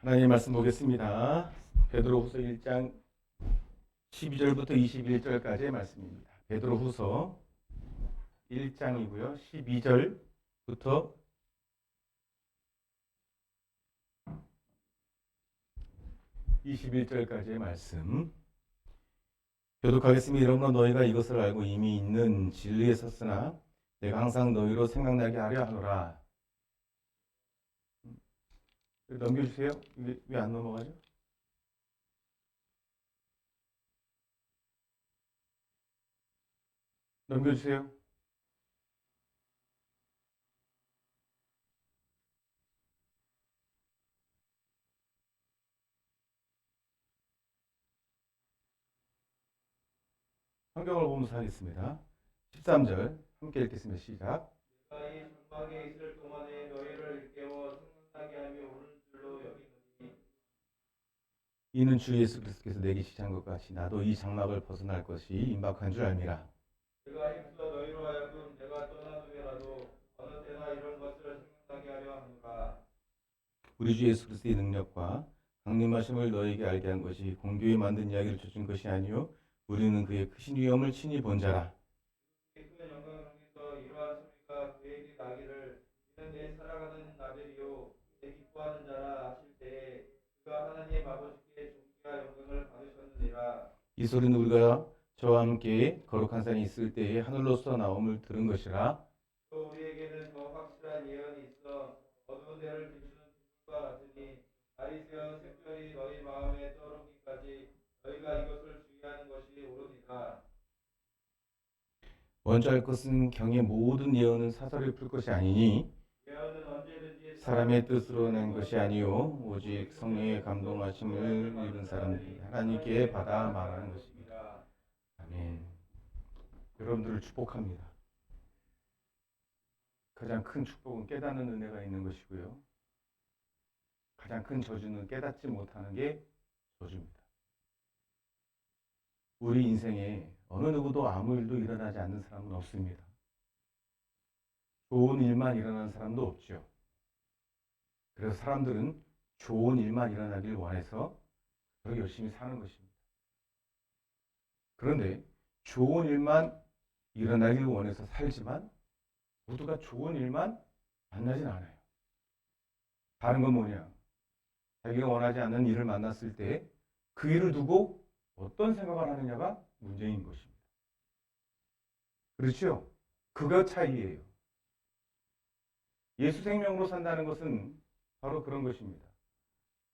하나님의 말씀 보겠습니다. 베드로후서 1장 12절부터 21절까지의 말씀입니다. 베드로후서 1장이고요. 12절부터 21절까지의 말씀 교독하겠습니다. 여러분, 너희가 이것을 알고 이미 있는 진리에 섰으나 내가 항상 너희로 생각나게 하려 하노라. 넘겨주세요. 이게 왜 안 넘어가죠? 넘겨주세요. 성경을 보면서 하겠습니다. 13절 함께 읽겠습니다. 시작. 내가 이 장막에 있을 동안에 너희를 일깨워 생각나게 하며 오는 줄로 여기노니 이는 주 예수 그리스도께서 내게 시작한 것 같이 나도 이 장막을 벗어날 것이 임박한 줄 알미라. 내가 힘써 너희로 하여금 내가 떠난 후에라도 어느 때나 이런 것을 생각나게 하려 하노라. 우리 주 예수 그리스도의 능력과 강림하심을 너희에게 알게 한 것이 공교에 만든 이야기를 주신 것이 아니요 우리는 그의 크신 위엄을 친히 본 자라. 큰 영광 중에서 이러한 소리가 그에게 나기를 이는 내 살아가는 나벨이요 내 기뻐하는 자라 하실 때에 그가 하나님의 아버지께 존귀와 영광을 받으셨느니라. 이 소리는 우리가 저와 함께 거룩한 산에 있을 때에 하늘로서 나옴을 들은 것이라. 또 우리에게는 더 확실한 예언이 있어 어두운 데를 비추는 빛과 같으니 달이 새어 색별이 너희 마음에 떠오르기까지 너희가 이것을 주의하는 것이 옳으니라. 먼저 할 것은 경의 모든 예언은 사설을 풀 것이 아니니 예언은 언제든지 사람의 뜻으로 낸 것이 아니요 오직 성령의 감동하심을 입은 사람들이 하나님께 받아 말하는 것입니다. 아멘. 여러분들을 축복합니다. 가장 큰 축복은 깨닫는 은혜가 있는 것이고요. 가장 큰 저주는 깨닫지 못하는 게 저주입니다. 우리 인생에 어느 누구도 아무 일도 일어나지 않는 사람은 없습니다. 좋은 일만 일어나는 사람도 없죠. 그래서 사람들은 좋은 일만 일어나길 원해서 그렇게 열심히 사는 것입니다. 그런데 좋은 일만 일어나길 원해서 살지만 모두가 좋은 일만 만나진 않아요. 다른 건 뭐냐? 자기가 원하지 않는 일을 만났을 때 그 일을 두고 어떤 생각을 하느냐가 문제인 것입니다. 그렇죠? 그거 차이예요. 예수 생명으로 산다는 것은 바로 그런 것입니다.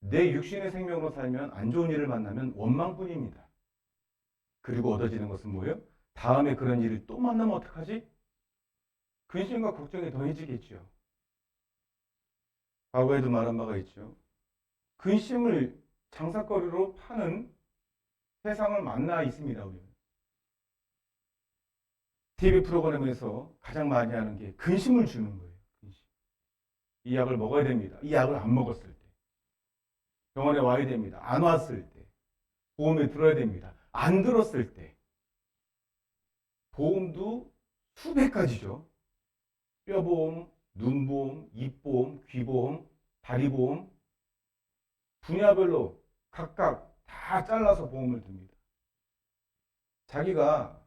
내 육신의 생명으로 살면 안 좋은 일을 만나면 원망뿐입니다. 그리고 얻어지는 것은 뭐예요? 다음에 그런 일을 또 만나면 어떡하지? 근심과 걱정이 더해지겠죠. 과거에도 말한 바가 있죠. 근심을 장사거리로 파는 세상을 만나 있습니다. 우리는. TV 프로그램에서 가장 많이 하는 게 근심을 주는 거예요. 근심. 이 약을 먹어야 됩니다. 이 약을 안 먹었을 때. 병원에 와야 됩니다. 안 왔을 때. 보험에 들어야 됩니다. 안 들었을 때. 보험도 수백 가지죠. 뼈보험, 눈보험, 입보험, 귀보험, 다리보험. 분야별로 각각 다 잘라서 보험을 듭니다. 자기가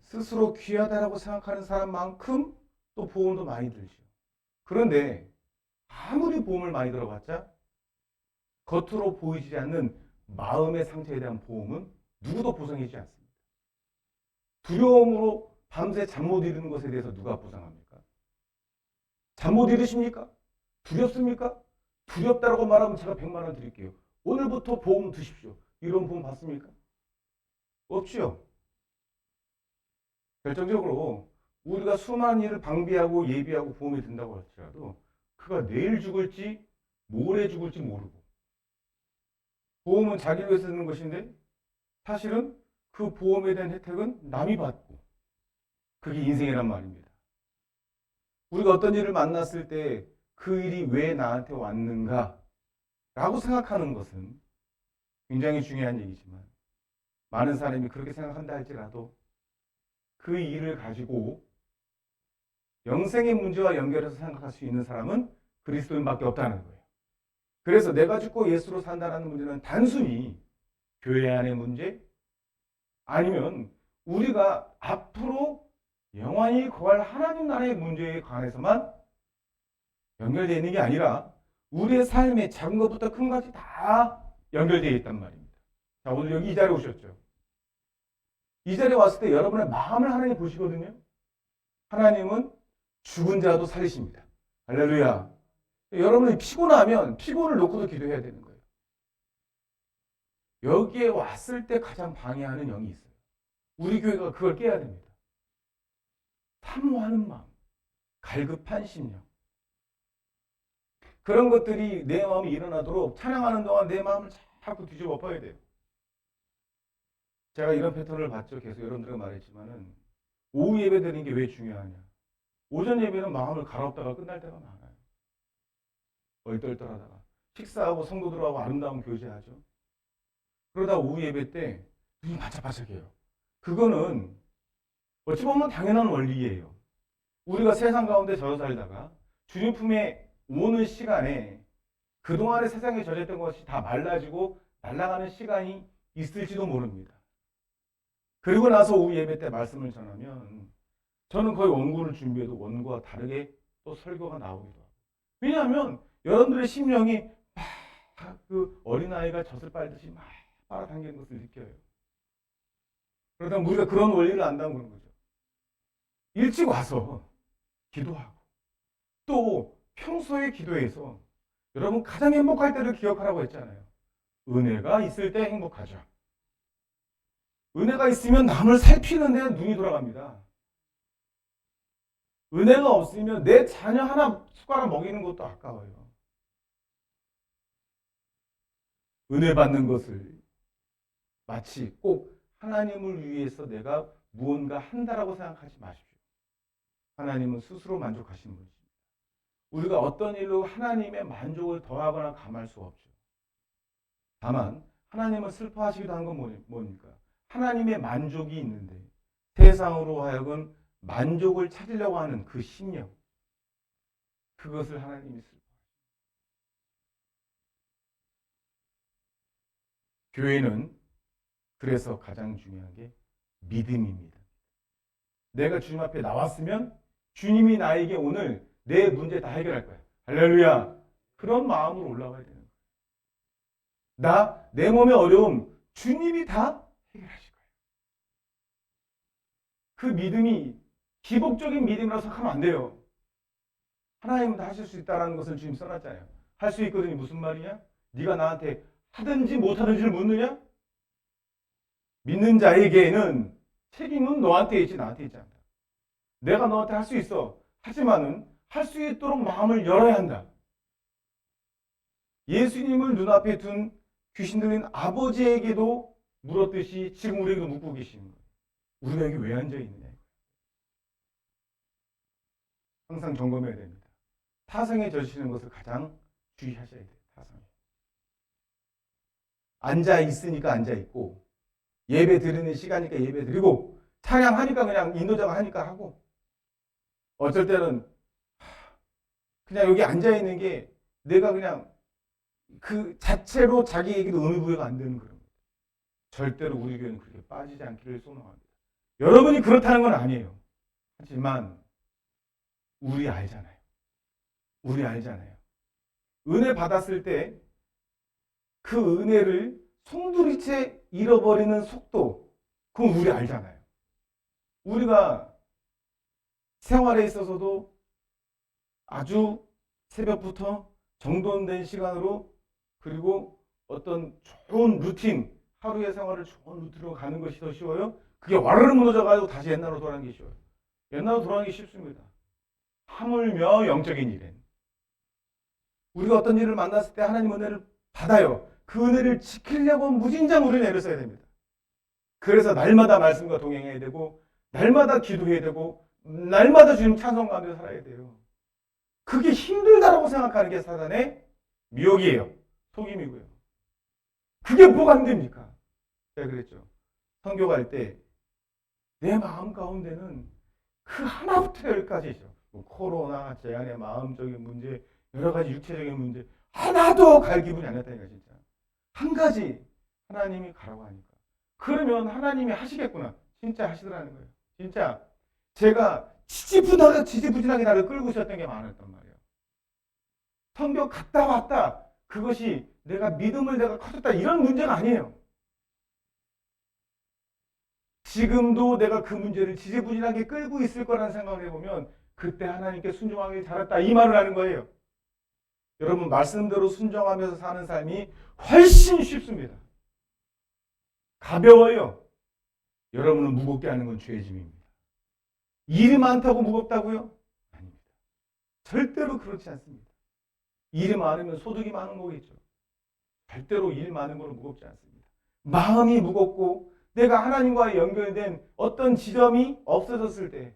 스스로 귀하다라고 생각하는 사람만큼 또 보험도 많이 들죠. 그런데 아무리 보험을 많이 들어봤자 겉으로 보이지 않는 마음의 상처에 대한 보험은 누구도 보상해주지 않습니다. 두려움으로 밤새 잠 못 이루는 것에 대해서 누가 보상합니까? 잠 못 이루십니까? 두렵습니까? 두렵다라고 말하면 제가 100만 원 드릴게요. 오늘부터 보험 드십시오. 이런 보험 받습니까? 없지요. 결정적으로 우리가 수많은 일을 방비하고 예비하고 보험에 든다고 할지라도 그가 내일 죽을지 모레 죽을지 모르고 보험은 자기를 위해서 드는 것인데 사실은 그 보험에 대한 혜택은 남이 받고 그게 인생이란 말입니다. 우리가 어떤 일을 만났을 때 그 일이 왜 나한테 왔는가 라고 생각하는 것은 굉장히 중요한 얘기지만 많은 사람이 그렇게 생각한다 할지라도 그 일을 가지고 영생의 문제와 연결해서 생각할 수 있는 사람은 그리스도인밖에 없다는 거예요. 그래서 내가 죽고 예수로 산다는 문제는 단순히 교회 안의 문제, 아니면 우리가 앞으로 영원히 거할 하나님 나라의 문제에 관해서만 연결되어 있는 게 아니라 우리의 삶의 작은 것부터 큰 것까지 다 연결되어 있단 말입니다. 자, 오늘 여기 이 자리에 오셨죠. 이 자리에 왔을 때 여러분의 마음을 하나님 보시거든요. 하나님은 죽은 자도 살리십니다. 할렐루야. 여러분이 피곤하면 피곤을 놓고도 기도해야 되는 거예요. 여기에 왔을 때 가장 방해하는 영이 있어요. 우리 교회가 그걸 깨야 됩니다. 탐구하는 마음, 갈급한 심령. 그런 것들이 내 마음에 일어나도록 찬양하는 동안 내 마음을 자꾸 뒤집어 엎어야 돼요. 제가 이런 패턴을 봤죠. 계속 여러분들과 말했지만은 오후 예배 드리는 게 왜 중요하냐. 오전 예배는 마음을 갈아엎다가 끝날 때가 많아요. 얼떨떨하다가 식사하고 성도들하고 아름다운 교제하죠. 그러다 오후 예배 때 눈이 반짝반짝해요. 그거는 어찌 보면 당연한 원리예요. 우리가 세상 가운데 젖어 살다가 주님 품에 오는 시간에 그동안의 세상에 젖었던 것이 다 말라지고 날아가는 시간이 있을지도 모릅니다. 그리고 나서 오후 예배 때 말씀을 전하면 저는 거의 원고를 준비해도 원고와 다르게 또 설교가 나오기도 하고. 왜냐하면 여러분들의 심령이 막 그 어린아이가 젖을 빨듯이 막 빨아당기는 것을 느껴요. 그러다 우리가 그런 원리를 안다고 그런 거죠. 일찍 와서 기도하고 또 평소에 기도해서 여러분 가장 행복할 때를 기억하라고 했잖아요. 은혜가 있을 때 행복하죠. 은혜가 있으면 남을 살피는 데 눈이 돌아갑니다. 은혜가 없으면 내 자녀 하나 숟가락 먹이는 것도 아까워요. 은혜 받는 것을 마치 꼭 하나님을 위해서 내가 무언가 한다라고 생각하지 마십시오. 하나님은 스스로 만족하시는 분이십니다. 우리가 어떤 일로 하나님의 만족을 더하거나 감할 수 없죠. 다만 하나님을 슬퍼하시기도 하는 건 뭡니까? 하나님의 만족이 있는데 세상으로 하여금 만족을 찾으려고 하는 그 심령, 그것을 하나님이 슬퍼하십니다. 교회는 그래서 가장 중요한 게 믿음입니다. 내가 주님 앞에 나왔으면 주님이 나에게 오늘 내 문제 다 해결할 거야. 할렐루야. 그런 마음으로 올라가야 되는 거예요. 내 몸의 어려움 주님이 다 해결하실 거예요. 그 믿음이 기복적인 믿음이라고 생각하면 안 돼요. 하나님은 다 하실 수 있다는 것을 주님 써놨잖아요. 할 수 있거든요. 무슨 말이냐? 네가 나한테 하든지 못하든지를 묻느냐? 믿는 자에게는 책임은 너한테 있지 나한테 있지 않다. 내가 너한테 할 수 있어. 하지만은 할 수 있도록 마음을 열어야 한다. 예수님을 눈앞에 둔 귀신 들린 아버지에게도 물었듯이 지금 우리에게 묻고 계시는 거예요. 우리가 여기 왜 앉아 있느냐. 항상 점검해야 됩니다. 타성에 젖으시는 것을 가장 주의하셔야 돼요. 타성에. 앉아 있으니까 앉아 있고 예배 드리는 시간이니까 예배 드리고 찬양하니까 그냥 인도자가 하니까 하고 어쩔 때는 그냥 여기 앉아 있는 게 내가 그냥 그 자체로 자기에게도 의미부여가 안 되는 그런 거예요. 절대로 우리 교회는 그렇게 빠지지 않기를 소망합니다. 여러분이 그렇다는 건 아니에요. 하지만 우리 알잖아요. 우리 알잖아요. 은혜 받았을 때 그 은혜를 송두리째 잃어버리는 속도, 그건 우리 알잖아요. 우리가 생활에 있어서도 아주 새벽부터 정돈된 시간으로 그리고 어떤 좋은 루틴, 하루의 생활을 좋은 루틴으로 가는 것이 더 쉬워요? 그게 와르르 무너져가지고 다시 옛날로 돌아가는 게 쉬워요. 옛날로 돌아가는 게 쉽습니다. 하물며 영적인 일엔. 우리가 어떤 일을 만났을 때 하나님 은혜를 받아요. 그 은혜를 지키려고 무진장 우리는 애를 써야 됩니다. 그래서 날마다 말씀과 동행해야 되고 날마다 기도해야 되고 날마다 주님 찬송 가운데 살아야 돼요. 그게 힘들다라고 생각하는 게 사단의 미혹이에요. 속임이고요. 그게 뭐가 힘듭니까? 제가 그랬죠. 선교 갈 때 내 마음 가운데는 그 하나부터 열까지죠. 코로나, 제 안의 마음적인 문제, 여러 가지 육체적인 문제, 하나도 갈 기분이 안 났다니까 진짜. 한 가지 하나님이 가라고 하니까. 그러면 하나님이 하시겠구나. 진짜 하시더라는 거예요. 진짜 제가 지지부진하게 나를 끌고 있었던 게 많았단 말이에요. 성경 갔다 왔다. 그것이 내가 믿음을 내가 커졌다 이런 문제가 아니에요. 지금도 내가 그 문제를 지지부진하게 끌고 있을 거라는 생각을 해보면 그때 하나님께 순종하길 잘했다 이 말을 하는 거예요. 여러분 말씀대로 순종하면서 사는 삶이 훨씬 쉽습니다. 가벼워요. 여러분을 무겁게 하는 건 죄의 짐입니다. 일이 많다고 무겁다고요? 아닙니다. 절대로 그렇지 않습니다. 일이 많으면 소득이 많은 거겠죠. 절대로 일 많은 거는 무겁지 않습니다. 마음이 무겁고 내가 하나님과 연결된 어떤 지점이 없어졌을 때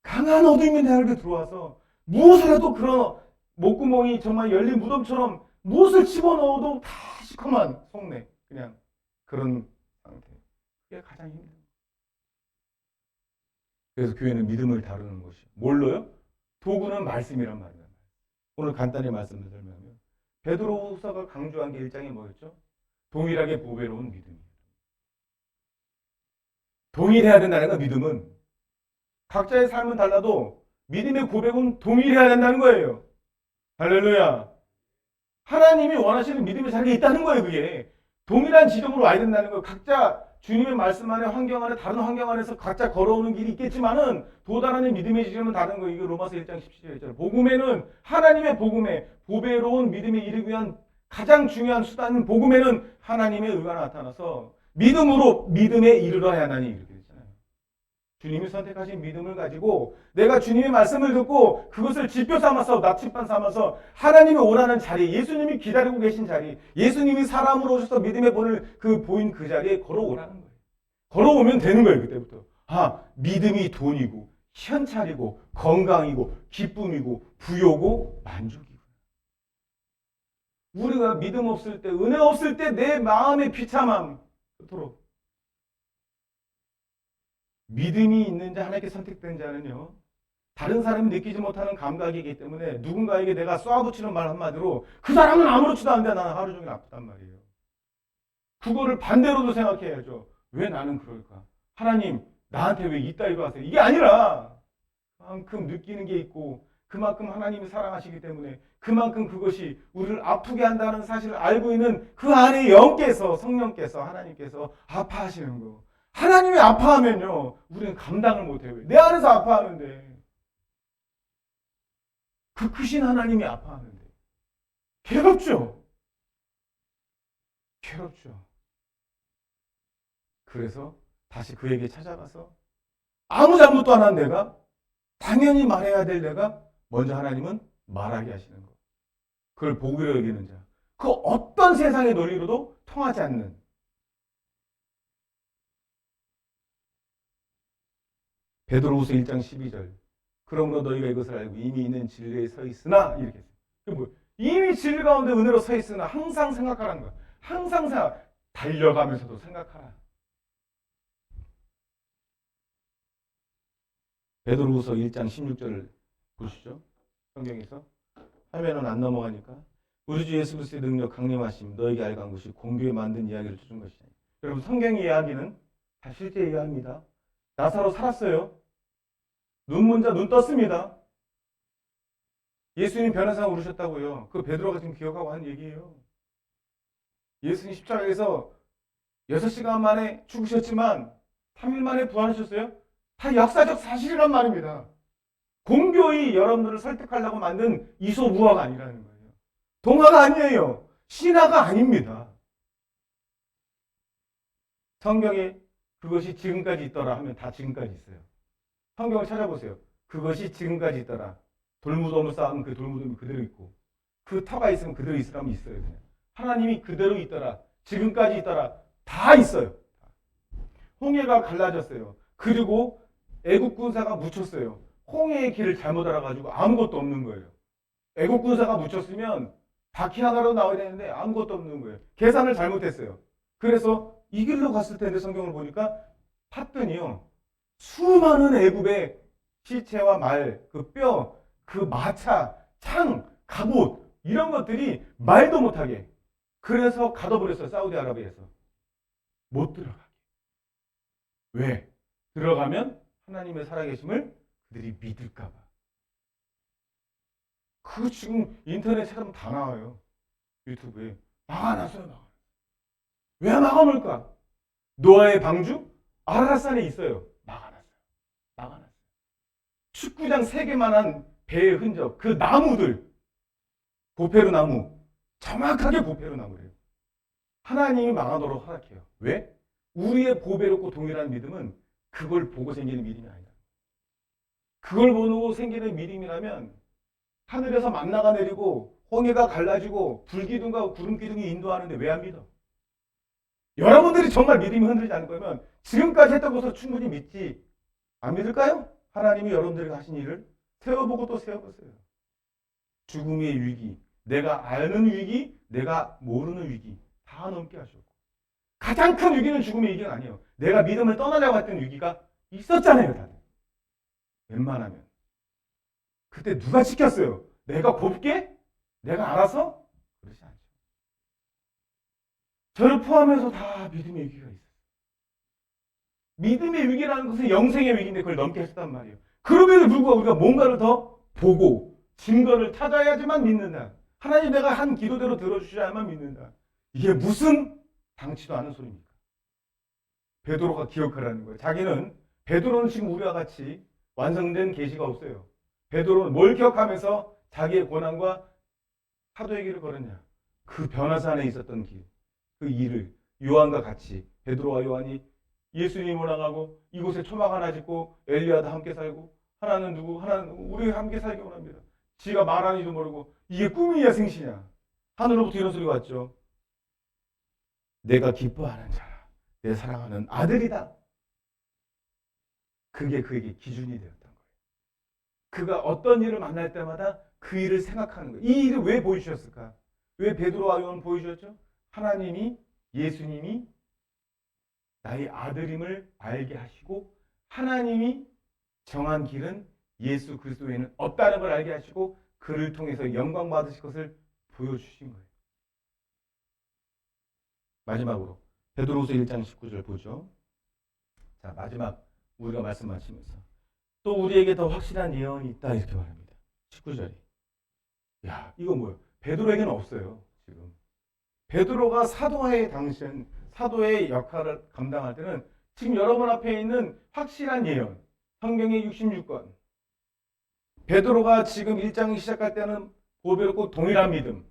강한 어둠이 내 안에 들어와서 무엇이라도 그런 목구멍이 정말 열린 무덤처럼 무엇을 집어넣어도 다 시커먼 속내 그냥 그런 상태. 그게 가장 힘든 거예요. 그래서 교회는 믿음을 다루는 것이 뭘로요? 도구는 말씀이란 말이에요. 오늘 간단히 말씀을 드리면 베드로후서가 강조한 게 1장이 뭐였죠? 동일하게 보배로운 믿음이에요. 동일해야 된다는 건 믿음은 각자의 삶은 달라도 믿음의 고백은 동일해야 된다는 거예요. 할렐루야. 하나님이 원하시는 믿음의 자리에 있다는 거예요. 그게 동일한 지점으로 와야 된다는 거예요. 각자 주님의 말씀 안에 환경 안에 다른 환경 안에서 각자 걸어오는 길이 있겠지만은 도달하는 믿음의 지점은 다른 거예요. 이게 로마서 1장 17절에 있잖아요. 복음에는 하나님의 복음에 보배로운 믿음에 이르기 위한 가장 중요한 수단은 복음에는 하나님의 의가 나타나서 믿음으로 믿음에 이르러야 하나니 이렇게 됐잖아요. 주님이 선택하신 믿음을 가지고 내가 주님의 말씀을 듣고 그것을 지표 삼아서 나침반 삼아서 하나님이 오라는 자리, 예수님이 기다리고 계신 자리, 예수님이 사람으로 오셔서 믿음의 본을 보인 그 자리에 걸어오라는 거예요. 걸어오면 되는 거예요. 그때부터. 아, 믿음이 돈이고 현찰이고 건강이고 기쁨이고 부요고 만족이고. 우리가 믿음 없을 때, 은혜 없을 때 내 마음의 비참함 그토록 믿음이 있는 자, 하나님께 선택된 자는요, 다른 사람이 느끼지 못하는 감각이기 때문에 누군가에게 내가 쏘아붙이는 말 한마디로 그 사람은 아무렇지도 않은데 나는 하루 종일 아프단 말이에요. 그거를 반대로도 생각해야죠. 왜 나는 그럴까? 하나님, 나한테 왜 이따위로 하세요? 이게 아니라 그만큼 느끼는 게 있고 그만큼 하나님이 사랑하시기 때문에 그만큼 그것이 우리를 아프게 한다는 사실을 알고 있는 그 안에 영께서, 성령께서, 하나님께서 아파하시는 거. 하나님이 아파하면요, 우리는 감당을 못해요. 내 안에서 아파하는데. 그 크신 하나님이 아파하는데. 괴롭죠? 괴롭죠. 그래서 다시 그에게 찾아가서 아무 잘못도 안 한 내가, 당연히 말해야 될 내가, 먼저 하나님은 말하게 하시는 거. 그걸 복으로 여기는 자. 그 어떤 세상의 논리로도 통하지 않는. 베드로후서 1장 12절. 그러므로 너희가 이것을 알고 이미 있는 진리에 서 있으나 이렇게 했어요. 이미 진리 가운데 은혜로 서 있으나 항상 생각하라는 거야. 항상 달려가면서도 생각하라. 베드로후서 1장 16절을 보시죠. 성경에서. 화면은 안 넘어가니까. 우리 주 예수 그리스도의 능력 강림하심 너에게 알간 것이 공교에 만든 이야기를 주는 것이다. 여러분 성경의 이야기는 다 실제 이야기입니다. 나사로 살았어요. 눈먼 자 눈 떴습니다. 예수님 변화상 오르셨다고요. 그 베드로가 지금 기억하고 하는 얘기예요. 예수님 십자가에서 6시간 만에 죽으셨지만 3일 만에 부활하셨어요. 다 역사적 사실이란 말입니다. 공교히 여러분들을 설득하려고 만든 이소무화가 아니라는 거예요. 동화가 아니에요. 신화가 아닙니다. 성경에 그것이 지금까지 있더라 하면 다 지금까지 있어요. 성경을 찾아보세요. 그것이 지금까지 있더라. 돌무덤을 쌓으면 그 돌무덤이 그대로 있고 그 터가 있으면 그대로 있으라면 있어요. 그냥. 하나님이 그대로 있더라. 지금까지 있더라. 다 있어요. 홍해가 갈라졌어요. 그리고 애국 군사가 묻혔어요. 홍해의 길을 잘못 알아가지고 아무것도 없는 거예요. 애국 군사가 묻혔으면 바퀴 하나로 나와야 되는데 아무것도 없는 거예요. 계산을 잘못했어요. 그래서 이 길로 갔을 텐데 성경을 보니까 봤더니요. 수많은 애굽의 시체와 말, 그 뼈, 그 마차, 창, 갑옷 이런 것들이 말도 못하게. 그래서 가둬버렸어요. 사우디아라비아에서. 못 들어가게. 왜? 들어가면 하나님의 살아계심을 그들이 믿을까 봐. 그거 지금 인터넷 찾으면 다 나와요. 유튜브에. 막아놨어요. 막아놨어요. 왜 막아놓을까? 노아의 방주? 아라рат산에 있어요. 막아놨어요. 막아놨어요. 축구장 3개만한 배의 흔적, 그 나무들, 보페르 나무, 정확하게 보페르 나무래요. 하나님이 막아놓으라고 허락해요. 왜? 우리의 보배롭고 동일한 믿음은 그걸 보고 생기는 믿음이 아니다. 그걸 보고 생기는 믿음이라면 하늘에서 만나가 내리고 홍해가 갈라지고 불기둥과 구름기둥이 인도하는데 왜 안 믿어? 여러분들이 정말 믿음이 흔들리지 않을 거면 지금까지 했던 것으로 충분히 믿지 안 믿을까요? 하나님이 여러분들에게 하신 일을 세워보고 또 세워보세요. 죽음의 위기, 내가 아는 위기, 내가 모르는 위기 다 넘게 하셨고 가장 큰 위기는 죽음의 위기가 아니에요. 내가 믿음을 떠나려고 했던 위기가 있었잖아요. 다들. 웬만하면. 그때 누가 지켰어요? 내가 곱게? 내가 알아서? 그러지 않죠. 저를 포함해서 다 믿음의 위기가 있어요. 믿음의 위기라는 것은 영생의 위기인데 그걸 넘게 하셨단 말이에요. 그럼에도 불구하고 우리가 뭔가를 더 보고 증거를 찾아야지만 믿는다. 하나님 내가 한 기도대로 들어주셔야만 믿는다. 이게 무슨 당치도 않은 소리입니까? 베드로가 기억하라는 거예요. 자기는 베드로는 지금 우리와 같이 완성된 계시가 없어요. 베드로는 뭘 기억하면서 자기의 고난과 사도의 길을 걸었냐? 그 변화산에 있었던 길, 그 일을 요한과 같이 베드로와 요한이 예수님을 나가고 이곳에 초막 하나 짓고 엘리야도 함께 살고 하나는 누구 하나는 누구 우리 함께 살기 원합니다. 지가 말하는지도 모르고 이게 꿈이야 생시냐? 하늘로부터 이런 소리가 왔죠. 내가 기뻐하는 자라 내 사랑하는 아들이다. 그게 그에게 기준이 되었던 거예요. 그가 어떤 일을 만날 때마다 그 일을 생각하는 거예요. 이 일을 왜 보여주셨을까? 왜 베드로와 요한 보여주셨죠? 하나님이 예수님이 나의 아들임을 알게 하시고 하나님이 정한 길은 예수 그리스도 외에는 없다는 걸 알게 하시고 그를 통해서 영광 받으실 것을 보여주신 거예요. 마지막으로 베드로후서 1장 19절 보죠. 자, 마지막 우리가 말씀 마치면서 또 우리에게 더 확실한 예언이 있다 이렇게 말합니다. 19절이. 야, 이거 뭐예요? 베드로에게는 없어요. 지금 베드로가 사도의 당시엔 사도의 역할을 감당할 때는 지금 여러분 앞에 있는 확실한 예언, 성경의 66권. 베드로가 지금 1장 시작할 때는 보배롭고 동일한 믿음.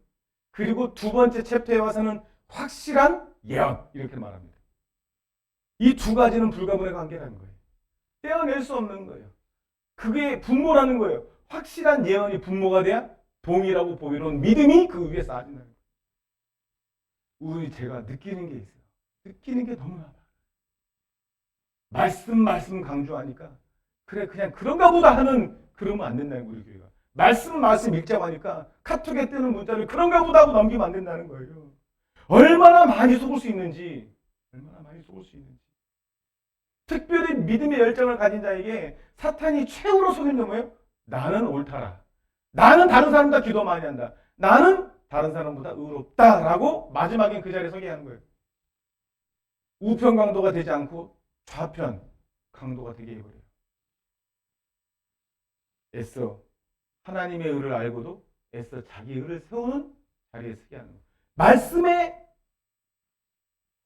그리고 두 번째 챕터에 와서는 확실한 예언. 이렇게 말합니다. 이 두 가지는 불가분의 관계라는 거예요. 떼어낼 수 없는 거예요. 그게 분모라는 거예요. 확실한 예언이 분모가 돼야 동일하고 보배로운 믿음이 그 위에 쌓아진다는 거예요. 우리 제가 느끼는 게 있어요. 느끼는 게 너무나 많아요. 말씀 강조하니까 그래 그냥 그런가 보다 하는 그러면 안 된다는 거예요. 우리 교회가. 말씀 읽자고 하니까 카톡에 뜨는 문자를 그런가 보다 하고 넘기면 안 된다는 거예요. 얼마나 많이 속을 수 있는지 얼마나 많이 속을 수 있는지. 특별히 믿음의 열정을 가진 자에게 사탄이 최후로 속이는 게 뭐예요? 나는 옳다라. 나는 다른 사람보다 기도 많이 한다. 나는 다른 사람보다 의롭다라고 마지막엔 그 자리에 서게 하는 거예요. 우편 강도가 되지 않고 좌편 강도가 되게 해버려요. 애써 하나님의 의를 알고도 애써 자기 의를 세우는 자리에 서게 하는 거예요. 말씀의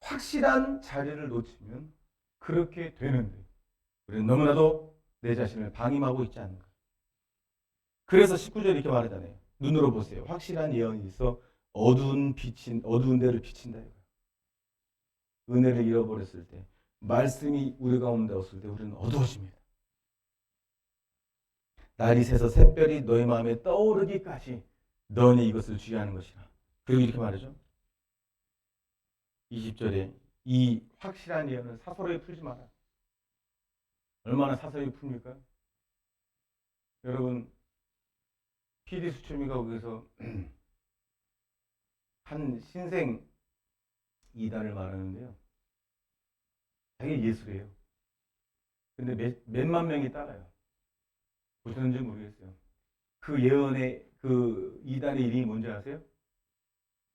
확실한 자리를 놓치면 그렇게 되는데 우리는 너무나도 내 자신을 방임하고 있지 않는가. 그래서 19절 이렇게 말하잖아요. 눈으로 보세요. 확실한 예언이 있어 어두운 데를 비친다. 은혜를 잃어버렸을 때 말씀이 우리 가운데 없을 때 우리는 어두워집니다. 날이 새서 샛별이 너의 마음에 떠오르기까지 너는 이것을 주의하는 것이라. 그리고 이렇게 말하죠. 20절에 이 확실한 예언은 사소하게 풀지 마라. 얼마나 사소하게 풉니까? 여러분 PD 수출미가 거기서 한 신생 이단을 말하는데요. 자기 예술이에요. 근데 몇만 명이 따라요. 보셨는지 모르겠어요. 그 예언의 그 이단의 이름이 뭔지 아세요?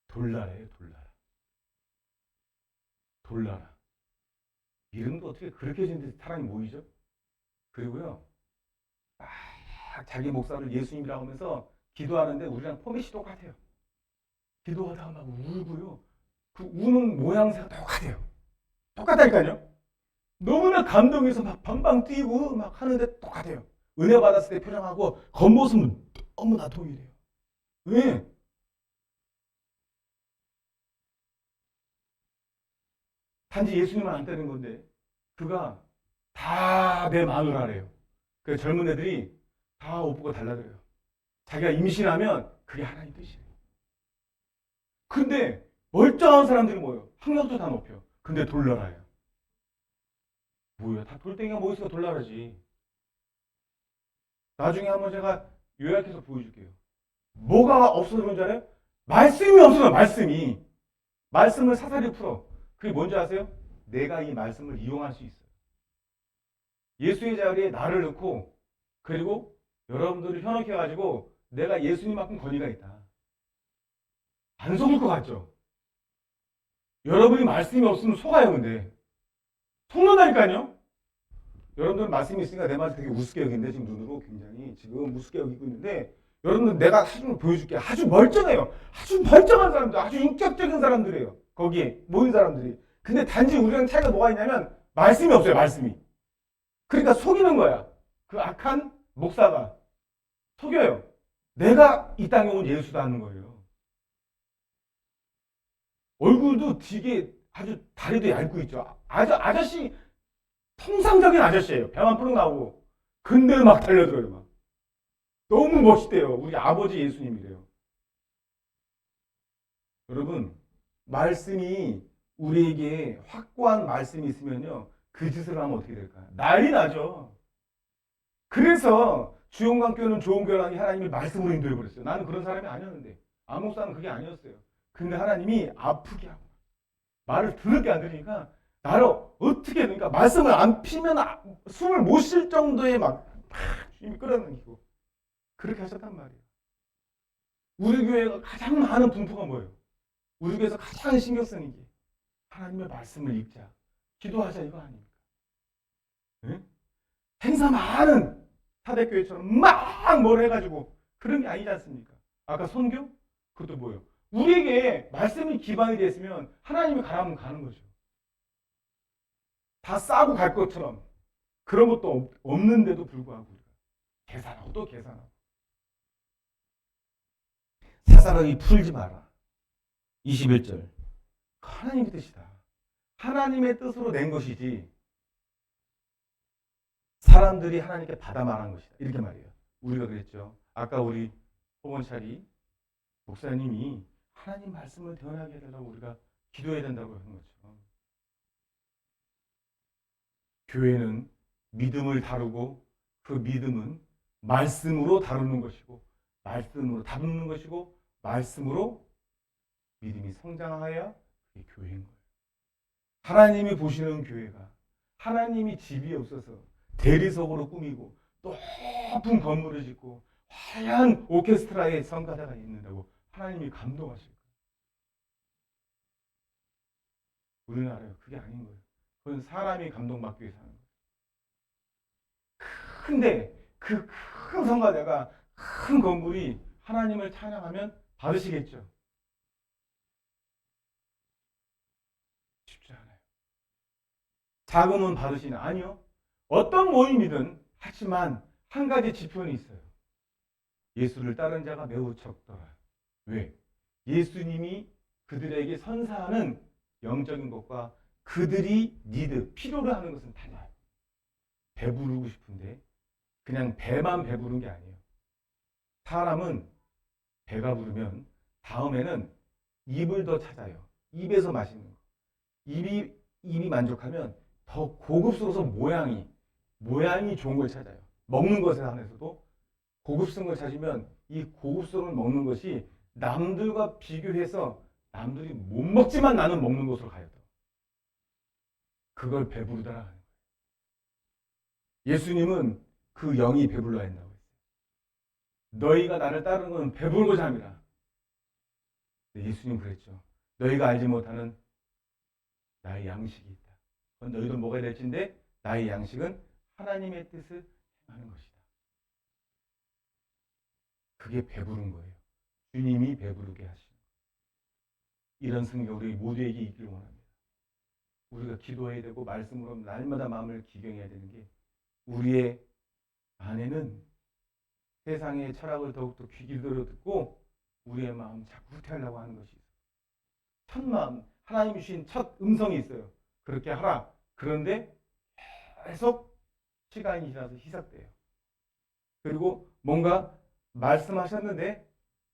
돌나라예요, 돌나라. 돌나라. 이름도 어떻게 그렇게 짓는 사람이 모이죠? 그리고요, 막 자기 목사를 예수님이라고 하면서 기도하는데 우리랑 포맷이 똑같아요. 기도하다가 막 울고요. 그 우는 모양새가 똑같아요. 똑같다니까요. 너무나 감동해서 막 방방 뛰고 막 하는데 똑같아요. 은혜 받았을 때 표정하고 겉모습은 너무나 동일해요. 왜? 단지 예수님은 안 되는 건데 그가 다 내 마누라래요. 그 젊은 애들이 다 옷 보고 달라들어요. 자기가 임신하면 그게 하나님 뜻이에요. 근데 멀쩡한 사람들이 뭐예요? 학력도 다 높여. 근데 돌나라예요. 뭐야? 다 돌덩이가 모여서 돌나라지. 나중에 한번 제가 요약해서 보여줄게요. 뭐가 없어서 그런 줄 알아요? 말씀이 없어서 말씀이. 말씀을 사사리 풀어. 그게 뭔지 아세요? 내가 이 말씀을 이용할 수 있어요. 예수의 자리에 나를 넣고 그리고 여러분들을 현혹해가지고 내가 예수님만큼 권위가 있다. 안 속을 것 같죠? 여러분이 말씀이 없으면 속아요, 근데. 속는다니까요? 여러분들은 말씀이 있으니까 내 말을 되게 우습게 여기는데 지금 눈으로 굉장히 지금 우습게 여기고 있는데 여러분들 내가 사진을 보여줄게요. 아주 멀쩡해요. 아주 멀쩡한 사람들, 아주 인격적인 사람들이에요. 거기에 모인 사람들이. 근데 단지 우리랑 차이가 뭐가 있냐면 말씀이 없어요, 말씀이. 그러니까 속이는 거야. 그 악한 목사가 속여요. 내가 이 땅에 온 예수다는 거예요. 얼굴도 되게 아주 다리도 얇고 있죠. 아저씨 통상적인 아저씨예요. 배만 푸르 나오고. 근데 막 달려들어요. 막. 너무 멋있대요. 우리 아버지 예수님이래요. 여러분, 말씀이 우리에게 확고한 말씀이 있으면요. 그 짓을 하면 어떻게 될까요? 난리 나죠. 그래서 주용관교는 좋은 교회라니 하나님이 말씀으로 인도해 버렸어요. 나는 그런 사람이 아니었는데. 암목사는 그게 아니었어요. 근데 하나님이 아프게 하고 말을 더럽게 안 들으니까 나를 어떻게 그러니까 말씀을 안 피면 숨을 못 쉴 정도의 막 주님이 끌어당기고 그렇게 하셨단 말이에요. 우리 교회가 가장 많은 분포가 뭐예요? 우리 교회에서 가장 신경 쓰는 게 하나님의 말씀을 읽자, 기도하자 이거 아닙니까? 네? 행사 많은 사대교회처럼 막 뭘 해가지고 그런 게 아니지 않습니까? 아까 선교? 그것도 뭐예요? 우리에게 말씀이 기반이 됐으면 하나님이 가라면 가는 거죠. 다 싸고 갈 것처럼 그런 것도 없는데도 불구하고 계산하고 또 계산하고 사사로이 풀지 마라. 21절 하나님의 뜻이다. 하나님의 뜻으로 낸 것이지 사람들이 하나님께 받아 말한 것이다. 이렇게 말해요. 우리가 그랬죠. 아까 우리 호건차리 목사님이 하나님 말씀을 대언하게 해달라고 우리가 기도해야 된다고 하는 거죠. 교회는 믿음을 다루고 그 믿음은 말씀으로 다루는 것이고 말씀으로 다루는 것이고 말씀으로 믿음이 성장하여야 그게 교회인 거예요. 하나님이 보시는 교회가 하나님이 집이 없어서 대리석으로 꾸미고 높은 건물을 짓고 화려한 오케스트라의 성가대가 있는다고 하나님이 감동하실 거예요. 우리나라요. 그게 아닌 거예요. 그건 사람이 감동받기 위해서 하는 거예요. 근데 그 큰 성가대가 큰 건물이 하나님을 찬양하면 받으시겠죠? 쉽지 않아요. 자금은 받으시나? 아니요. 어떤 모임이든 하지만 한 가지 지표는 있어요. 예수를 따른 자가 매우 적더라. 왜? 예수님이 그들에게 선사하는 영적인 것과 그들이 필요로 하는 것은 달라요. 배부르고 싶은데 그냥 배만 배부른 게 아니에요. 사람은 배가 부르면 다음에는 입을 더 찾아요. 입에서 마시는 거. 입이 만족하면 더 고급스러워서 모양이 좋은 걸 찾아요. 먹는 것에 한해서도 고급스러운 걸 찾으면 이 고급스러운 먹는 것이 남들과 비교해서 남들이 못 먹지만 나는 먹는 것으로 가요. 그걸 배부르다라 하는 거예요. 예수님은 그 영이 배불러야 한다고 했어요. 너희가 나를 따르는 건 배부르고자 함이라. 예수님 그랬죠. 너희가 알지 못하는 나의 양식이 있다. 그건 너희도 먹어야 될진데 나의 양식은 하나님의 뜻을 행하는 것이다. 그게 배부른 거예요. 주님이 배부르게 하시는 거예요. 이런 승리가 우리 모두에게 있기를 원합니다. 우리가 기도해야 되고 말씀으로 날마다 마음을 기경해야 되는 게 우리의 안에는 세상의 철학을 더욱더 귀 기울여 듣고 우리의 마음 자꾸 후퇴하려고 하는 것이 있어요. 첫 마음, 하나님이 주신 첫 음성이 있어요. 그렇게 하라. 그런데 계속 시간이 지나서 희석돼요. 그리고 뭔가 말씀하셨는데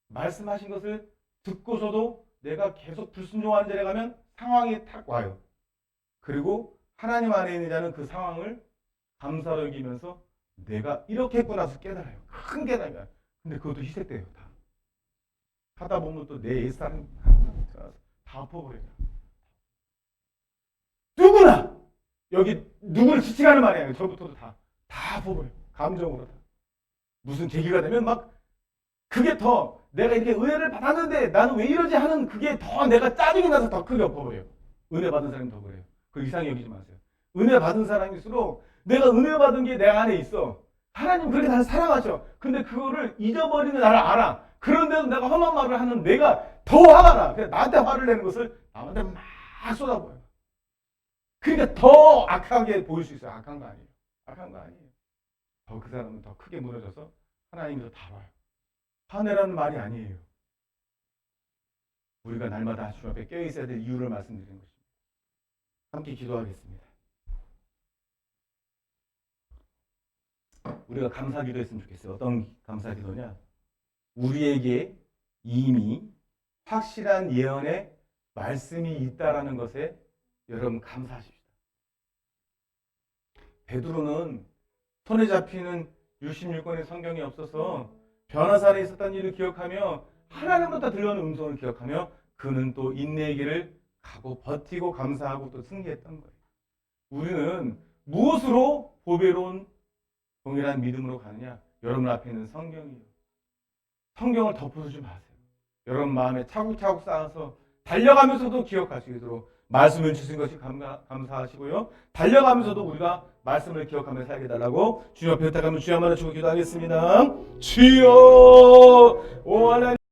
말씀하신 것을 듣고서도 내가 계속 불순종하는 자리에 가면 상황이 탁 와요. 그리고 하나님 안에 있는 자는 그 상황을 감사로 여기면서 내가 이렇게 했구나 해서 깨달아요. 큰 깨달음이야. 근데 그것도 희색돼요. 다. 하다 보면 또 내 옛사람 다 엎어버려요. 누구나 여기 누구를 지칭하는 말이 아니에요. 저부터도 다 엎어버려요. 감정으로 다. 무슨 계기가 되면 막 그게 더 내가 이렇게 은혜를 받았는데 나는 왜 이러지 하는 그게 더 내가 짜증이 나서 더 크게 엎어버려요. 은혜 받은 사람이 더 그래요. 그 이상히 여기지 마세요. 은혜 받은 사람일수록 내가 은혜 받은 게 내 안에 있어. 하나님 그렇게 나를 사랑하셔. 근데 그거를 잊어버리는 나를 알아. 그런데도 내가 험한 말을 하는 내가 더 화가 나. 그래서 나한테 화를 내는 것을 남한테 막 쏟아부어요. 그러니까 더 악하게 보일 수 있어요. 악한 거 아니에요. 악한 거 아니에요. 더 그 사람은 더 크게 무너져서 하나님이 더 다뤄요. 화내라는 말이 아니에요. 우리가 날마다 주 앞에 껴있어야 될 이유를 말씀드리는 것입니다. 함께 기도하겠습니다. 우리가 감사기도 했으면 좋겠어요. 어떤 감사기도냐? 우리에게 이미 확실한 예언의 말씀이 있다라는 것에 여러분 감사하십시오. 베드로는 손에 잡히는 66권의 성경이 없어서 변화산에 있었던 일을 기억하며 하나님부터 들려오는 음성을 기억하며 그는 또 인내의 길을 가고 버티고 감사하고 또 승리했던 거예요. 우리는 무엇으로 보배로운 동일한 믿음으로 가느냐? 여러분 앞에 있는 성경이에요. 성경을 덮어두지 마세요. 여러분 마음에 차곡차곡 쌓아서 달려가면서도 기억할 수 있도록 말씀을 주신 것이 감사하시고요. 달려가면서도 우리가 말씀을 기억하며 살게 달라고 주님 앞에 부탁하면 주여 한번 주고 기도하겠습니다. 주여 오 하나님